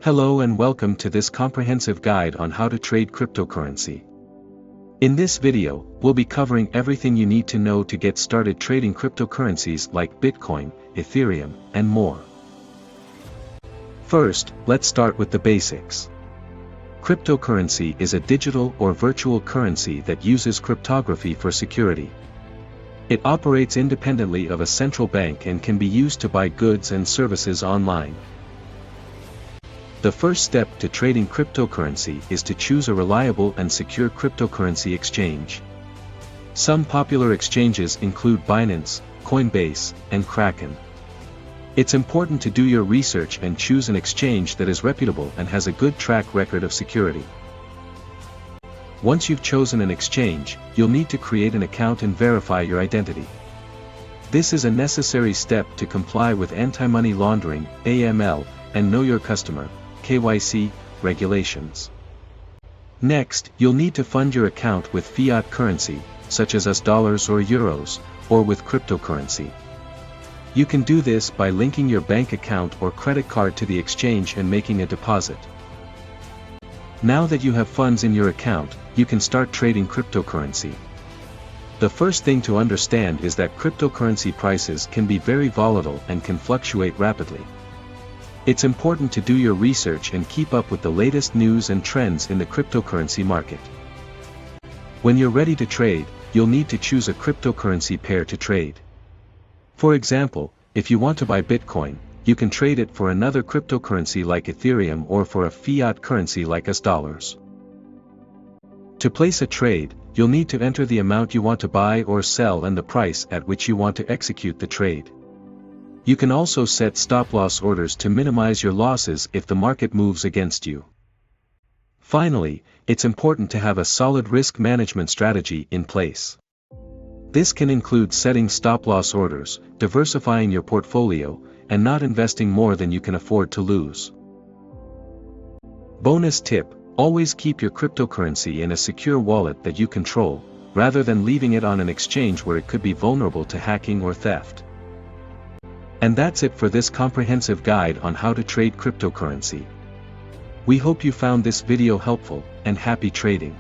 Hello and welcome to this comprehensive guide on how to trade cryptocurrency. In this video, we'll be covering everything you need to know to get started trading cryptocurrencies like Bitcoin, Ethereum, and more. First, let's start with the basics. Cryptocurrency is a digital or virtual currency that uses cryptography for security. It operates independently of a central bank and can be used to buy goods and services online. The first step to trading cryptocurrency is to choose a reliable and secure cryptocurrency exchange. Some popular exchanges include Binance, Coinbase, and Kraken. It's important to do your research and choose an exchange that is reputable and has a good track record of security. Once you've chosen an exchange, you'll need to create an account and verify your identity. This is a necessary step to comply with anti-money laundering (AML) and Know Your Customer (KYC) regulations. Next, you'll need to fund your account with fiat currency, such as US dollars or euros, or with cryptocurrency. You can do this by linking your bank account or credit card to the exchange and making a deposit. Now that you have funds in your account, you can start trading cryptocurrency. The first thing to understand is that cryptocurrency prices can be very volatile and can fluctuate rapidly. It's important to do your research and keep up with the latest news and trends in the cryptocurrency market. When you're ready to trade, you'll need to choose a cryptocurrency pair to trade. For example, if you want to buy Bitcoin, you can trade it for another cryptocurrency like Ethereum or for a fiat currency like US dollars. To place a trade, you'll need to enter the amount you want to buy or sell and the price at which you want to execute the trade. You can also set stop-loss orders to minimize your losses if the market moves against you. Finally, it's important to have a solid risk management strategy in place. This can include setting stop-loss orders, diversifying your portfolio, and not investing more than you can afford to lose. Bonus tip: always keep your cryptocurrency in a secure wallet that you control, rather than leaving it on an exchange where it could be vulnerable to hacking or theft. And that's it for this comprehensive guide on how to trade cryptocurrency. We hope you found this video helpful, and happy trading.